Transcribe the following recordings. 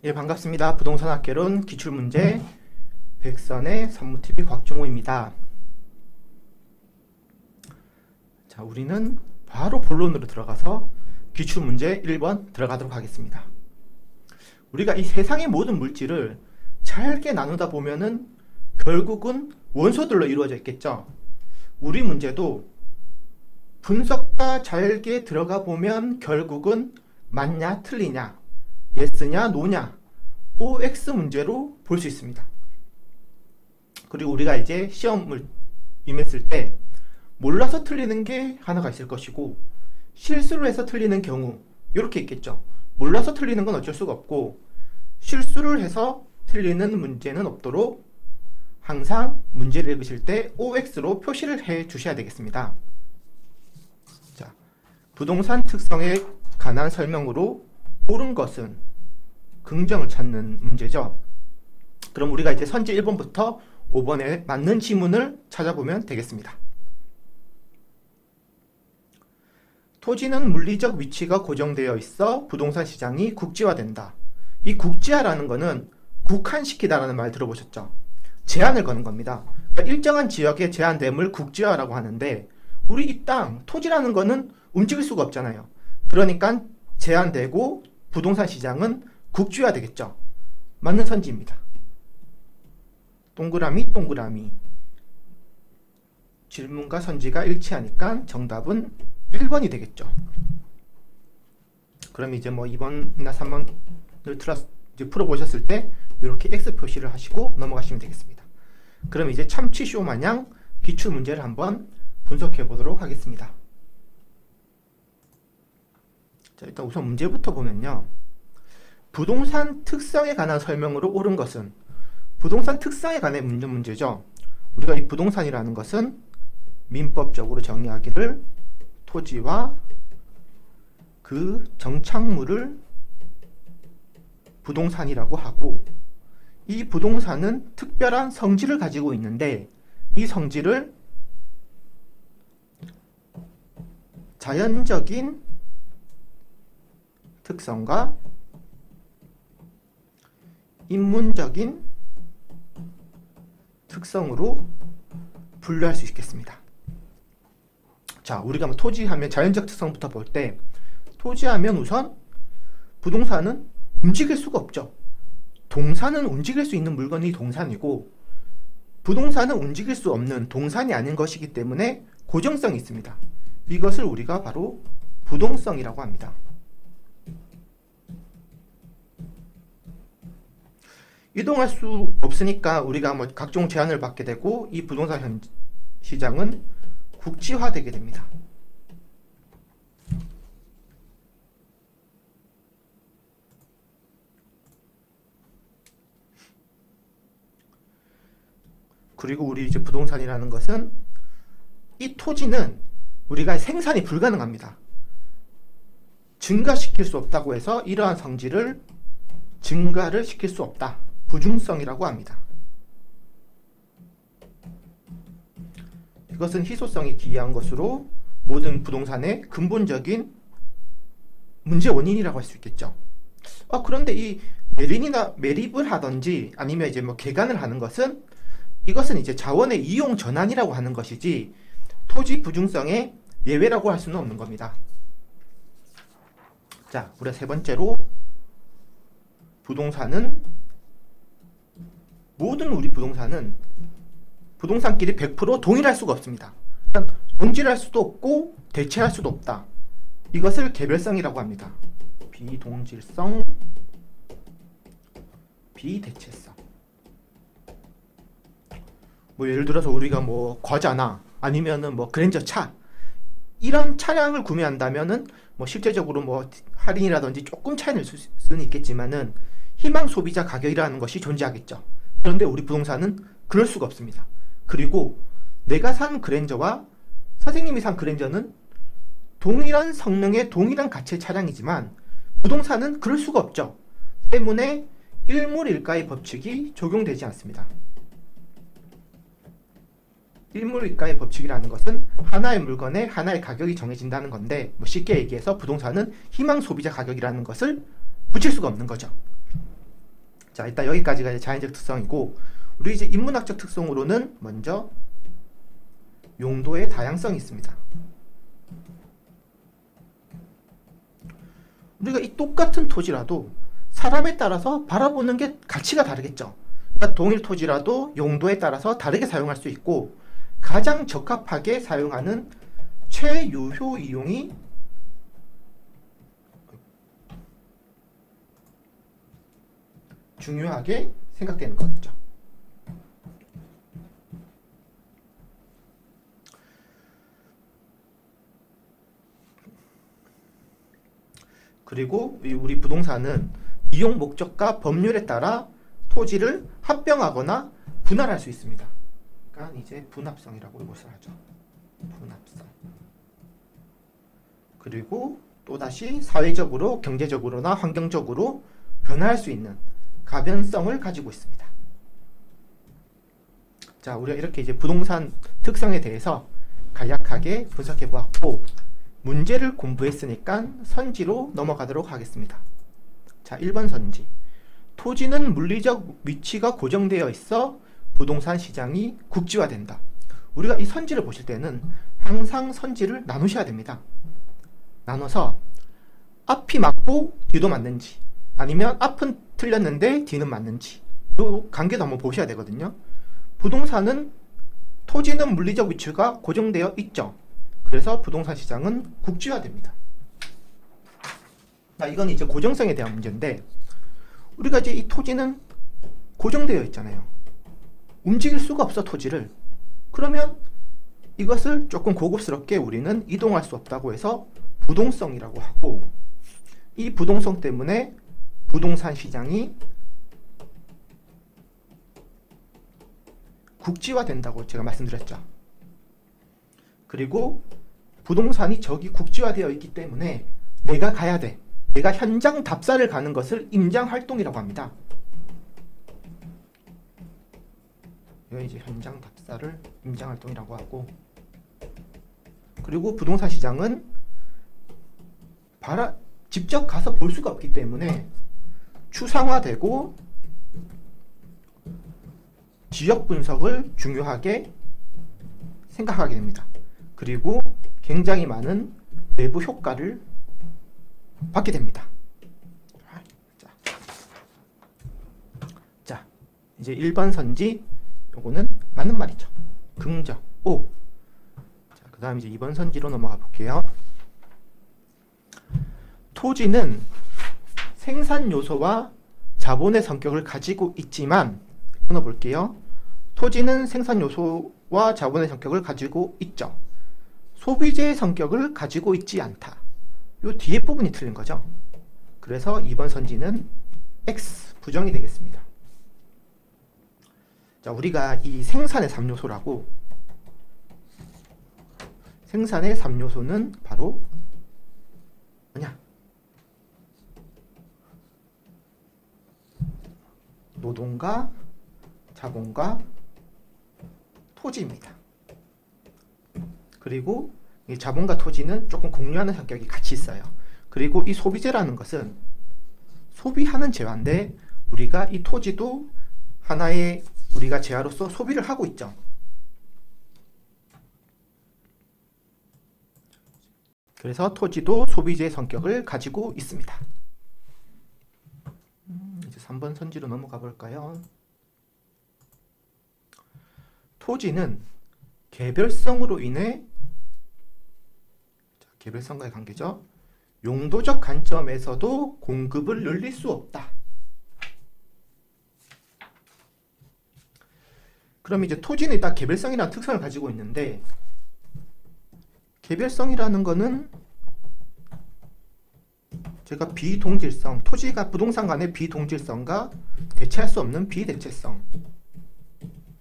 예, 반갑습니다. 부동산 학개론 기출문제 백선의 산무TV 곽종호입니다. 자, 우리는 바로 본론으로 들어가서 기출문제 1번 들어가도록 하겠습니다. 우리가 이 세상의 모든 물질을 잘게 나누다 보면은 결국은 원소들로 이루어져 있겠죠. 우리 문제도 분석과 잘게 들어가 보면 결국은 맞냐 틀리냐, 예스냐 노냐, OX 문제로 볼 수 있습니다. 그리고 우리가 이제 시험을 임했을 때 몰라서 틀리는 게 하나가 있을 것이고, 실수를 해서 틀리는 경우 이렇게 있겠죠. 몰라서 틀리는 건 어쩔 수가 없고, 실수를 해서 틀리는 문제는 없도록 항상 문제를 읽으실 때 OX로 표시를 해 주셔야 되겠습니다. 자, 부동산 특성에 관한 설명으로 옳은 것은 긍정을 찾는 문제죠. 그럼 우리가 이제 선지 1번부터 5번에 맞는 지문을 찾아보면 되겠습니다. 토지는 물리적 위치가 고정되어 있어 부동산 시장이 국지화된다. 이 국지화라는 거는 국한시키다라는 말 들어보셨죠? 제한을 거는 겁니다. 그러니까 일정한 지역에 제한됨을 국지화라고 하는데, 우리 이 땅, 토지라는 거는 움직일 수가 없잖아요. 그러니까 제한되고 부동산 시장은 국지화 되겠죠. 맞는 선지입니다. 동그라미 동그라미. 질문과 선지가 일치하니까 정답은 1번이 되겠죠. 그럼 이제 뭐 2번이나 3번을 풀어보셨을 때 이렇게 X 표시를 하시고 넘어가시면 되겠습니다. 그럼 이제 참치쇼 마냥 기출 문제를 한번 분석해 보도록 하겠습니다. 자, 일단 우선 문제부터 보면요. 부동산 특성에 관한 설명으로 옳은 것은, 부동산 특성에 관한 문제죠. 우리가 이 부동산이라는 것은 민법적으로 정의하기를 토지와 그 정착물을 부동산이라고 하고, 이 부동산은 특별한 성질을 가지고 있는데, 이 성질을 자연적인 특성과 인문적인 특성으로 분류할 수 있겠습니다. 자, 우리가 뭐 토지하면 자연적 특성부터 볼 때, 토지하면 우선 부동산은 움직일 수가 없죠. 동산은 움직일 수 있는 물건이 동산이고, 부동산은 움직일 수 없는 동산이 아닌 것이기 때문에 고정성이 있습니다. 이것을 우리가 바로 부동성이라고 합니다. 이동할 수 없으니까 우리가 뭐 각종 제한을 받게 되고, 이 부동산 시장은 국지화되게 됩니다. 그리고 우리 이제 부동산이라는 것은, 이 토지는 우리가 생산이 불가능합니다. 증가시킬 수 없다고 해서 이러한 성질을 증가를 시킬 수 없다. 부중성이라고 합니다. 이것은 희소성이 기이한 것으로 모든 부동산의 근본적인 문제 원인이라고 할 수 있겠죠. 그런데 이 매립을 하든지 아니면 이제 뭐 개간을 하는 것은, 이것은 이제 자원의 이용 전환이라고 하는 것이지 토지 부중성의 예외라고 할 수는 없는 겁니다. 자, 우리가 세 번째로, 모든 우리 부동산은 부동산끼리 100% 동일할 수가 없습니다. 그러니까 동질할 수도 없고 대체할 수도 없다. 이것을 개별성이라고 합니다. 비동질성, 비대체성. 뭐 예를 들어서 우리가 뭐 과자나 아니면은 뭐 그랜저 차, 이런 차량을 구매한다면은 뭐 실제적으로 뭐 할인이라든지 조금 차이는 있을 수는 있겠지만은 희망 소비자 가격이라는 것이 존재하겠죠. 그런데 우리 부동산은 그럴 수가 없습니다. 그리고 내가 산 그랜저와 선생님이 산 그랜저는 동일한 성능의 동일한 가치의 차량이지만 부동산은 그럴 수가 없죠. 때문에 일물일가의 법칙이 적용되지 않습니다. 일물일가의 법칙이라는 것은 하나의 물건에 하나의 가격이 정해진다는 건데, 뭐 쉽게 얘기해서 부동산은 희망 소비자 가격이라는 것을 붙일 수가 없는 거죠. 자, 일단 여기까지가 이제 자연적 특성이고, 우리 이제 인문학적 특성으로는 먼저 용도의 다양성이 있습니다. 우리가 이 똑같은 토지라도 사람에 따라서 바라보는 게 가치가 다르겠죠. 그러니까 동일 토지라도 용도에 따라서 다르게 사용할 수 있고, 가장 적합하게 사용하는 최유효 이용이 중요하게 생각되는 거겠죠. 그리고 우리 부동산은 이용 목적과 법률에 따라 토지를 합병하거나 분할할 수 있습니다. 그러니까 이제 분합성이라고 이것을 하죠. 분합성. 그리고 또다시 사회적으로, 경제적으로나 환경적으로 변화할 수 있는 가변성을 가지고 있습니다. 자, 우리가 이렇게 이제 부동산 특성에 대해서 간략하게 분석해 보았고, 문제를 공부했으니까 선지로 넘어가도록 하겠습니다. 자, 1번 선지. 토지는 물리적 위치가 고정되어 있어 부동산 시장이 국지화된다. 우리가 이 선지를 보실 때는 항상 선지를 나누셔야 됩니다. 나눠서 앞이 맞고 뒤도 맞는지, 아니면 앞은 틀렸는데 뒤는 맞는지, 이 관계도 한번 보셔야 되거든요. 부동산은 토지는 물리적 위치가 고정되어 있죠. 그래서 부동산 시장은 국지화됩니다. 이건 이제 고정성에 대한 문제인데, 우리가 이제 이 토지는 고정되어 있잖아요. 움직일 수가 없어, 토지를. 그러면 이것을 조금 고급스럽게 우리는 이동할 수 없다고 해서 부동성이라고 하고, 이 부동성 때문에 부동산 시장이 국지화된다고 제가 말씀드렸죠. 그리고 부동산이 저기 국지화되어 있기 때문에 내가 가야 돼. 내가 현장 답사를 가는 것을 임장활동이라고 합니다. 이거 이제 현장 답사를 임장활동이라고 하고, 그리고 부동산 시장은 직접 가서 볼 수가 없기 때문에 추상화되고 지역 분석을 중요하게 생각하게 됩니다. 그리고 굉장히 많은 내부 효과를 받게 됩니다. 자, 이제 1번 선지, 요거는 맞는 말이죠. 긍정, 오. 자, 그 다음 이제 2번 선지로 넘어가 볼게요. 토지는 생산 요소와 자본의 성격을 가지고 있지만, 끊어볼게요. 토지는 생산 요소와 자본의 성격을 가지고 있죠. 소비재의 성격을 가지고 있지 않다. 요 뒤에 부분이 틀린 거죠. 그래서 2번 선지는 X, 부정이 되겠습니다. 자, 우리가 이 생산의 3요소라고, 생산의 3요소는 바로 뭐냐? 노동과 자본과 토지입니다. 그리고 이 자본과 토지는 조금 공유하는 성격이 같이 있어요. 그리고 이 소비재라는 것은 소비하는 재화인데, 우리가 이 토지도 하나의 우리가 재화로서 소비를 하고 있죠. 그래서 토지도 소비재의 성격을 가지고 있습니다. 이제 3번 선지로 넘어가 볼까요? 토지는 개별성으로 인해, 개별성과의 관계죠. 용도적 관점에서도 공급을 늘릴 수 없다. 그럼 이제 토지는 일단 개별성이라는 특성을 가지고 있는데, 개별성이라는 거는 제가 비동질성, 토지가 부동산 간의 비동질성과 대체할 수 없는 비대체성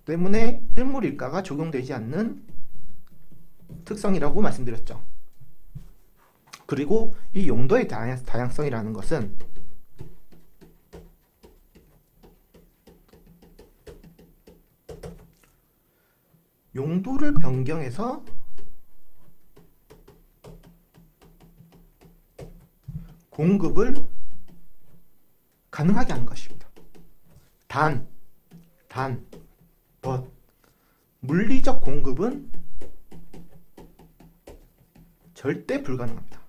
때문에 일물일가가 적용되지 않는 특성이라고 말씀드렸죠. 그리고 이 용도의 다양성이라는 것은 용도를 변경해서 공급을 가능하게 하는 것입니다. 단, but 물리적 공급은 절대 불가능합니다.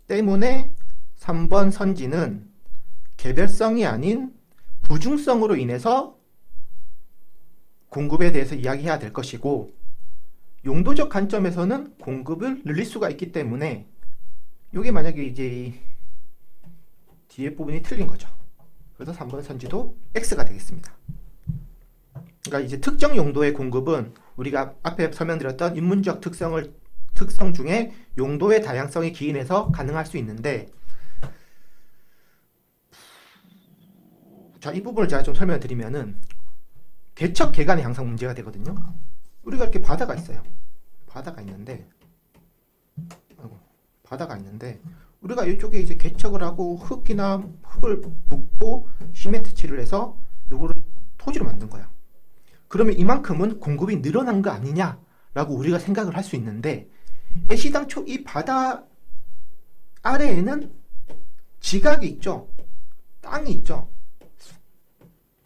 때문에 3번 선지는 개별성이 아닌 부중성으로 인해서 공급에 대해서 이야기해야 될 것이고, 용도적 관점에서는 공급을 늘릴 수가 있기 때문에 이게 만약에 이제 뒤에 부분이 틀린 거죠. 그래서 3번 선지도 X가 되겠습니다. 그러니까 이제 특정 용도의 공급은 우리가 앞에 설명드렸던 인문적 특성 중에 용도의 다양성이 기인해서 가능할 수 있는데, 자, 이 부분을 제가 좀 설명을 드리면은 개척 개간이 항상 문제가 되거든요. 우리가 이렇게 바다가 있어요. 바다가 있는데 우리가 이쪽에 이제 개척을 하고 흙이나 흙을 붓고 시멘트 칠을 해서 요거를 토지로 만든 거야. 그러면 이만큼은 공급이 늘어난 거 아니냐라고 우리가 생각을 할 수 있는데, 애시당초 이 바다 아래에는 지각이 있죠. 땅이 있죠.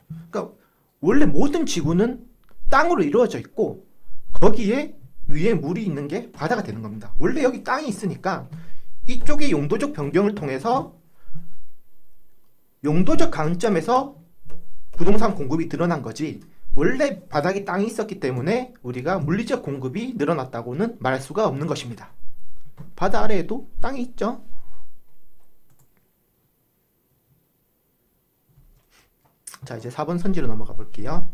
그러니까 원래 모든 지구는 땅으로 이루어져 있고 거기에 위에 물이 있는 게 바다가 되는 겁니다. 원래 여기 땅이 있으니까 이쪽의 용도적 변경을 통해서 용도적 관점에서 부동산 공급이 늘어난 거지, 원래 바닥에 땅이 있었기 때문에 우리가 물리적 공급이 늘어났다고는 말할 수가 없는 것입니다. 바다 아래에도 땅이 있죠. 자, 이제 4번 선지로 넘어가 볼게요.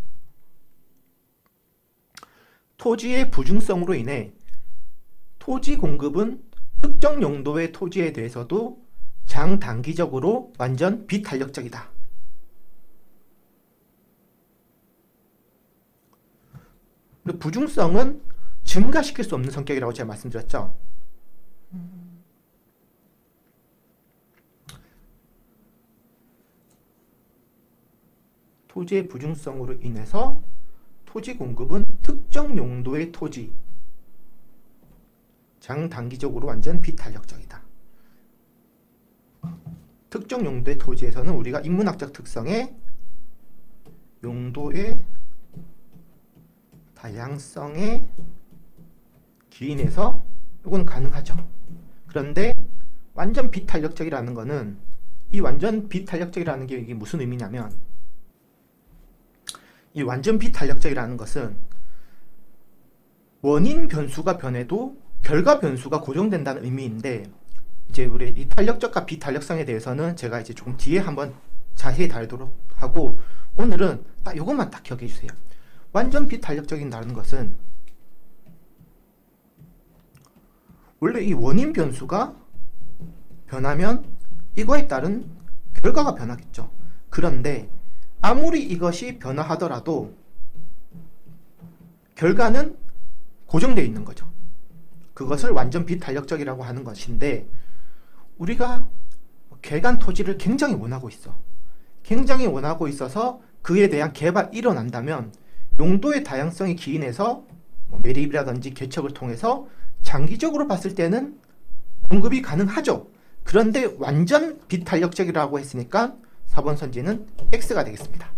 토지의 부중성으로 인해 토지 공급은 특정 용도의 토지에 대해서도 장단기적으로 완전 비탄력적이다. 부중성은 증가시킬 수 없는 성격이라고 제가 말씀드렸죠. 토지의 부중성으로 인해서 토지 공급은 특정 용도의 토지, 장단기적으로 완전 비탄력적이다. 특정 용도의 토지에서는 우리가 인문학적 특성의 용도의 다양성에 기인해서 이건 가능하죠. 그런데 완전 비탄력적이라는 거는, 이 완전 비탄력적이라는 게 이게 무슨 의미냐면, 이 완전 비탄력적이라는 것은 원인 변수가 변해도 결과 변수가 고정된다는 의미인데, 이제 우리 이 탄력적과 비탄력성에 대해서는 제가 이제 조금 뒤에 한번 자세히 다루도록 하고, 오늘은 딱 이것만 딱 기억해 주세요. 완전 비탄력적이라는 것은 원래 이 원인 변수가 변하면 이거에 따른 결과가 변하겠죠. 그런데 아무리 이것이 변화하더라도 결과는 고정되어 있는 거죠. 그것을 완전 비탄력적이라고 하는 것인데, 우리가 개간 토지를 굉장히 원하고 있어. 굉장히 원하고 있어서 그에 대한 개발이 일어난다면 용도의 다양성이 기인해서 매립이라든지 개척을 통해서 장기적으로 봤을 때는 공급이 가능하죠. 그런데 완전 비탄력적이라고 했으니까 4번 선지는 X가 되겠습니다.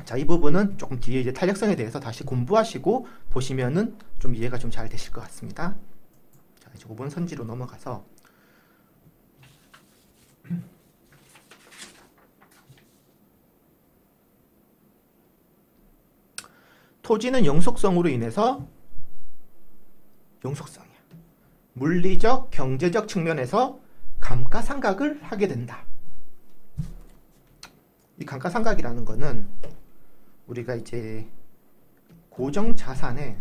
자, 이 부분은 조금 뒤에 이제 탄력성에 대해서 다시 공부하시고 보시면은 좀 이해가 좀 잘 되실 것 같습니다. 자, 이제 5번 선지로 넘어가서 토지는 영속성으로 인해서, 영속성이야, 물리적, 경제적 측면에서 감가상각을 하게 된다. 이 감가상각이라는 거는 우리가 이제 고정 자산에,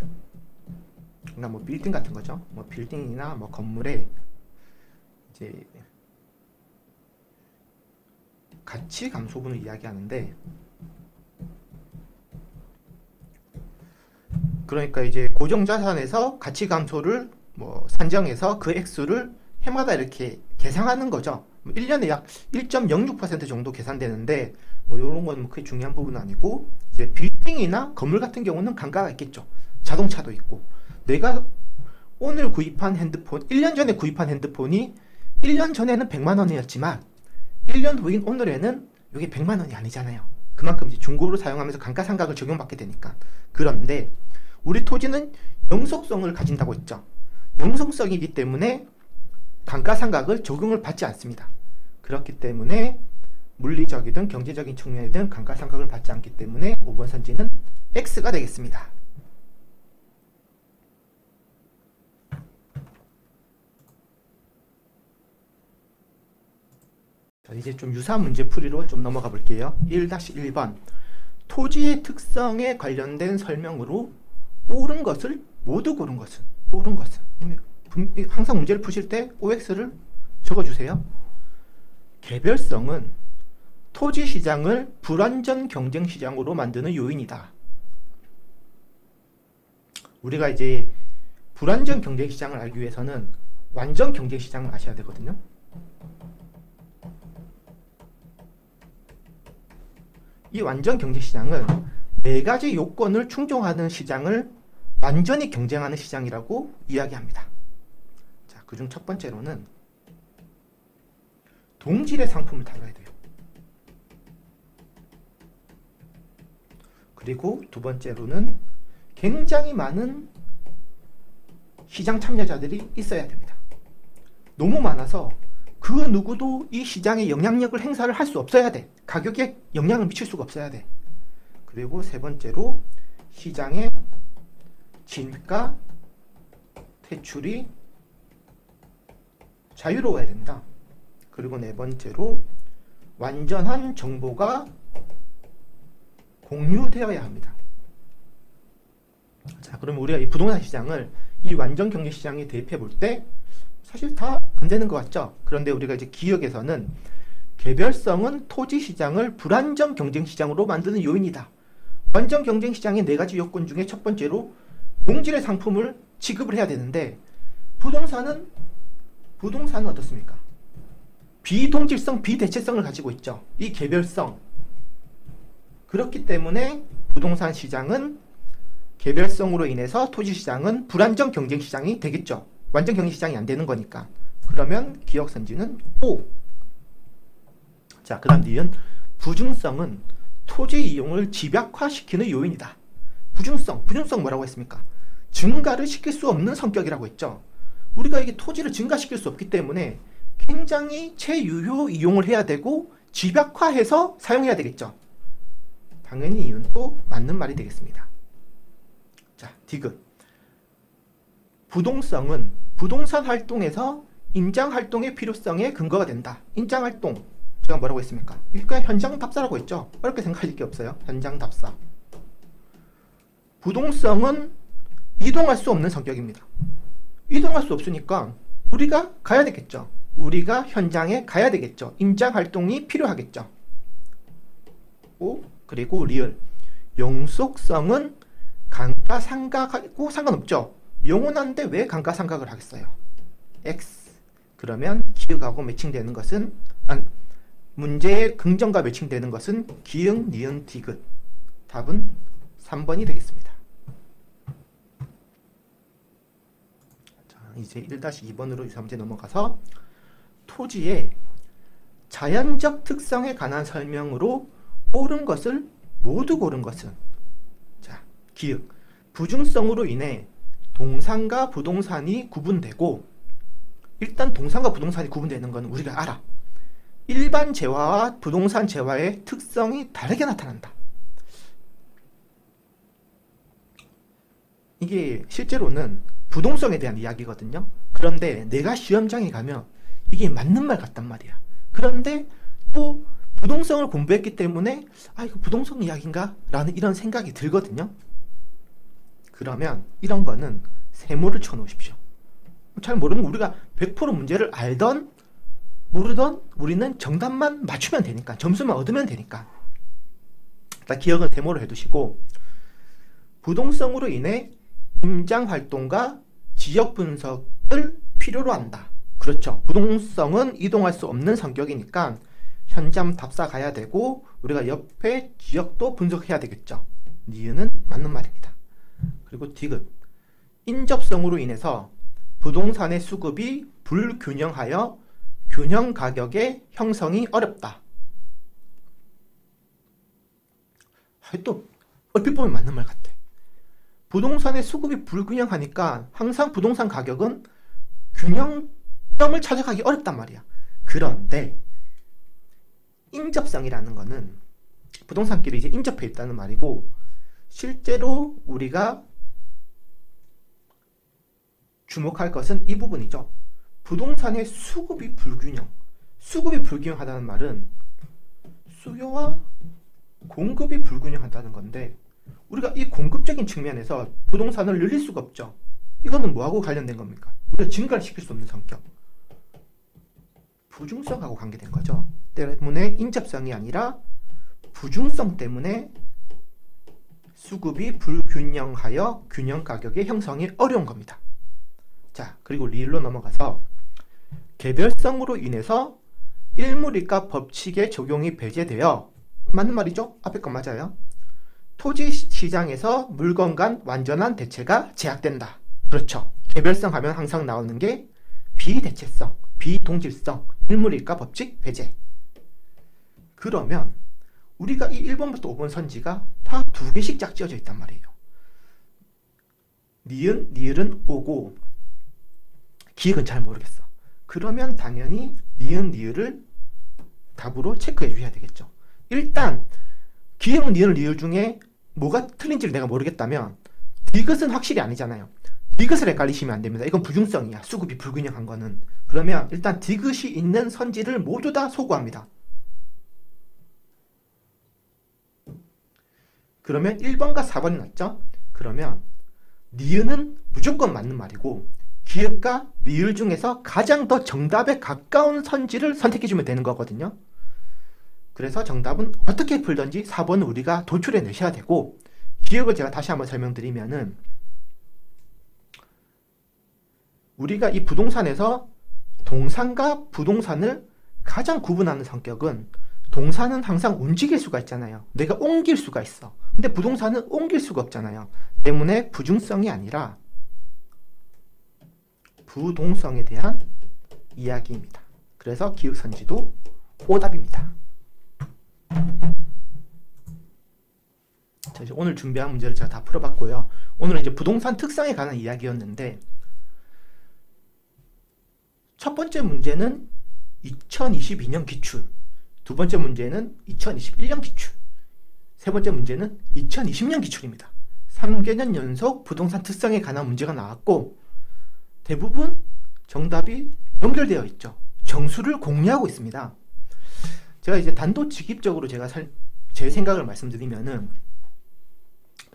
그러니까 뭐 빌딩 같은 거죠. 뭐 빌딩이나 뭐 건물에 이제 가치 감소분을 이야기하는데, 그러니까 이제 고정 자산에서 가치 감소를 뭐 산정해서 그 액수를 해마다 이렇게 계상하는 거죠. 1년에 약 1.06% 정도 계산되는데, 뭐 이런 건 크게 중요한 부분은 아니고, 이제 빌딩이나 건물 같은 경우는 감가가 있겠죠. 자동차도 있고, 내가 오늘 구입한 핸드폰, 1년 전에 구입한 핸드폰이 1년 전에는 100만 원이었지만 1년 후인 오늘에는 이게 100만 원이 아니잖아요. 그만큼 이제 중고로 사용하면서 감가상각을 적용받게 되니까. 그런데 우리 토지는 영속성을 가진다고 했죠. 영속성이기 때문에 감가상각을 적용을 받지 않습니다. 그렇기 때문에 물리적이든 경제적인 측면이든 감가상각을 받지 않기 때문에 5번 선지는 X가 되겠습니다. 자, 이제 좀 유사한 문제풀이로 좀 넘어가 볼게요. 1-1번 토지의 특성에 관련된 설명으로 옳은 것을 모두 고른 것은 옳은 것은 항상 문제를 푸실 때 OX를 적어주세요. 개별성은 토지 시장을 불완전 경쟁 시장으로 만드는 요인이다. 우리가 이제 불완전 경쟁 시장을 알기 위해서는 완전 경쟁 시장을 아셔야 되거든요. 이 완전 경쟁 시장은 4가지 요건을 충족하는 시장을 완전히 경쟁하는 시장이라고 이야기합니다. 자, 그중 첫 번째로는 동질의 상품을 다뤄야 돼요. 그리고 두 번째로는 굉장히 많은 시장 참여자들이 있어야 됩니다. 너무 많아서 그 누구도 이 시장에 영향력을 행사를 할 수 없어야 돼. 가격에 영향을 미칠 수가 없어야 돼. 그리고 세 번째로 시장의 진가 퇴출이 자유로워야 된다. 그리고 네 번째로 완전한 정보가 공유되어야 합니다. 자, 그럼 우리가 이 부동산 시장을 이 완전 경제 시장에 대입해 볼 때 사실 다 안 되는 것 같죠? 그런데 우리가 이제 기억에서는 개별성은 토지 시장을 불완전 경쟁 시장으로 만드는 요인이다. 완전 경쟁 시장의 4가지 요건 중에 첫 번째로 동질의 상품을 취급을 해야 되는데 부동산은 어떻습니까? 비동질성, 비대체성을 가지고 있죠. 이 개별성. 그렇기 때문에 부동산 시장은 개별성으로 인해서 토지 시장은 불완전 경쟁 시장이 되겠죠. 완전 경쟁 시장이 안 되는 거니까. 그러면 기억선지는 O. 자, 그 다음 뒤은 부중성은 토지 이용을 집약화시키는 요인이다. 부중성 뭐라고 했습니까? 증가를 시킬 수 없는 성격이라고 했죠. 우리가 이게 토지를 증가시킬 수 없기 때문에 굉장히 최유효 이용을 해야 되고 집약화해서 사용해야 되겠죠. 당연히 이건 또 맞는 말이 되겠습니다. 자, 디귿. 부동성은 부동산 활동에서 임장 활동의 필요성에 근거가 된다. 임장 활동, 제가 뭐라고 했습니까? 그냥 현장 답사라고 했죠. 어렵게 생각할 게 없어요. 현장 답사. 부동성은 이동할 수 없는 성격입니다. 이동할 수 없으니까 우리가 가야 되겠죠. 우리가 현장에 가야 되겠죠. 임장 활동이 필요하겠죠. 오, 그리고 리을. 영속성은 감가상각하고 상관없죠. 영원한데 왜 감가상각을 하겠어요? X. 그러면 기역하고 매칭되는 것은 문제의 긍정과 매칭되는 것은 기역, 니은, 디귿. 답은 3번이 되겠습니다. 자, 이제 1-2번으로 유사 문제 넘어가서 토지의 자연적 특성에 관한 설명으로 옳은 것을 모두 고른 것은, 자, 기역. 부중성으로 인해 동산과 부동산이 구분되고, 일단 동산과 부동산이 구분되는 건 우리가 알아. 일반 재화와 부동산 재화의 특성이 다르게 나타난다. 이게 실제로는 부동성에 대한 이야기거든요. 그런데 내가 시험장에 가면 이게 맞는 말 같단 말이야. 그런데 또 부동성을 공부했기 때문에 이거 부동성 이야기인가? 라는 이런 생각이 들거든요. 그러면 이런 거는 세모를 쳐놓으십시오. 잘 모르면 우리가 100% 문제를 알던 모르던 우리는 정답만 맞추면 되니까, 점수만 얻으면 되니까. 기억은 세모로 해두시고, 부동성으로 인해 임장 활동과 지역 분석을 필요로 한다. 그렇죠. 부동성은 이동할 수 없는 성격이니까 현장 답사 가야 되고 우리가 옆에 지역도 분석해야 되겠죠. 니은은 맞는 말입니다. 그리고 디귿. 인접성으로 인해서 부동산의 수급이 불균형하여 균형 가격의 형성이 어렵다. 또 얼핏 보면 맞는 말 같아. 부동산의 수급이 불균형하니까 항상 부동산 가격은 균형점을 찾아가기 어렵단 말이야. 그런데 인접성이라는 거는 부동산끼리 이제 인접해 있다는 말이고, 실제로 우리가 주목할 것은 이 부분이죠. 부동산의 수급이 불균형. 수급이 불균형하다는 말은 수요와 공급이 불균형하다는 건데, 우리가 이 공급적인 측면에서 부동산을 늘릴 수가 없죠. 이거는 뭐하고 관련된 겁니까? 우리가 증가를 시킬 수 없는 성격. 부중성하고 관계된 거죠. 때문에 인접성이 아니라 부중성 때문에 수급이 불균형하여 균형 가격의 형성이 어려운 겁니다. 자, 그리고 리을로 넘어가서 개별성으로 인해서 일물이가 법칙의 적용이 배제되어, 맞는 말이죠? 앞에 거 맞아요. 토지 시장에서 물건 간 완전한 대체가 제약된다. 그렇죠. 개별성 하면 항상 나오는 게 비대체성, 비동질성, 일물이가 법칙 배제. 그러면 우리가 이 1번부터 5번 선지가 다 2개씩 짝지어져 있단 말이에요. 니은, 니을은 오고 기역은 잘 모르겠어. 그러면 당연히 니은, 니을을 답으로 체크해 주셔야 되겠죠. 일단 기역, 니은, 니을 중에 뭐가 틀린지를 내가 모르겠다면 디귿은 확실히 아니잖아요. 디귿을 헷갈리시면 안 됩니다. 이건 부중성이야. 수급이 불균형한 거는. 그러면 일단 디귿이 있는 선지를 모두 다 소구합니다. 그러면 1번과 4번이 맞죠? 그러면 니은은 무조건 맞는 말이고, 기역과 리을 중에서 가장 더 정답에 가까운 선지를 선택해주면 되는 거거든요. 그래서 정답은 어떻게 풀던지 4번은 우리가 도출해 내셔야 되고, 기역을 제가 다시 한번 설명드리면은, 우리가 이 부동산에서 동산과 부동산을 가장 구분하는 성격은, 동산은 항상 움직일 수가 있잖아요. 내가 옮길 수가 있어. 근데 부동산은 옮길 수가 없잖아요. 때문에 부중성이 아니라 부동성에 대한 이야기입니다. 그래서 기역선지도 오답입니다. 자, 이제 오늘 준비한 문제를 제가 다 풀어봤고요. 오늘은 이제 부동산 특성에 관한 이야기였는데, 첫 번째 문제는 2022년 기출, 두 번째 문제는 2021년 기출, 세 번째 문제는 2020년 기출입니다. 3개년 연속 부동산 특성에 관한 문제가 나왔고, 대부분 정답이 연결되어 있죠. 정수를 공유하고 있습니다. 제가 이제 단도직입적으로 제 생각을 말씀드리면은,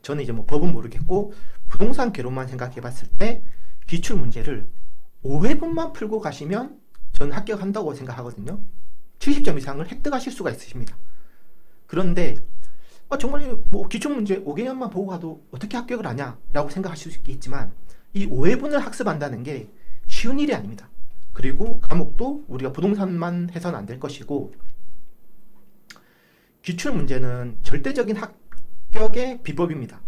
저는 이제 뭐 법은 모르겠고 부동산 개론만 생각해 봤을 때 기출 문제를 5회분만 풀고 가시면 저는 합격한다고 생각하거든요. 70점 이상을 획득하실 수가 있으십니다. 그런데 정말 뭐 기출문제 5개년만 보고 가도 어떻게 합격을 하냐 라고 생각하실 수 있겠지만, 이 5회분을 학습한다는 게 쉬운 일이 아닙니다. 그리고 과목도 우리가 부동산만 해서는 안 될 것이고, 기출문제는 절대적인 합격의 비법입니다.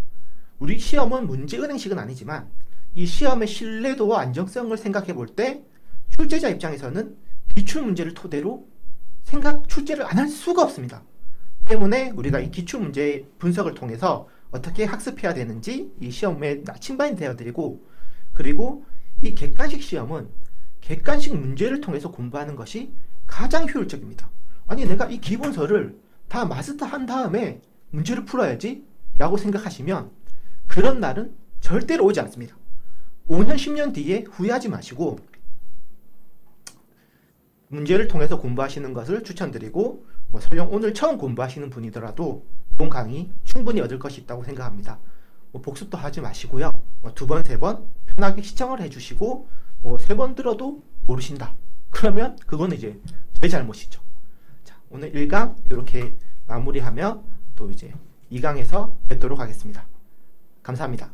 우리 시험은 문제은행식은 아니지만 이 시험의 신뢰도와 안정성을 생각해 볼 때 출제자 입장에서는 기출문제를 토대로 출제를 안 할 수가 없습니다. 때문에 우리가 이 기출문제 분석을 통해서 어떻게 학습해야 되는지 이 시험에 나침반이 되어드리고, 그리고 이 객관식 시험은 객관식 문제를 통해서 공부하는 것이 가장 효율적입니다. 아니, 내가 이 기본서를 다 마스터한 다음에 문제를 풀어야지 라고 생각하시면 그런 날은 절대로 오지 않습니다. 5년 10년 뒤에 후회하지 마시고 문제를 통해서 공부하시는 것을 추천드리고, 설령 오늘 처음 공부하시는 분이더라도 본 강의 충분히 얻을 것이 있다고 생각합니다. 복습도 하지 마시고요. 2번, 3번 편하게 시청을 해주시고, 3번 들어도 모르신다. 그러면 그거는 이제 제 잘못이죠. 자, 오늘 1강 이렇게 마무리하며 또 이제 2강에서 뵙도록 하겠습니다. 감사합니다.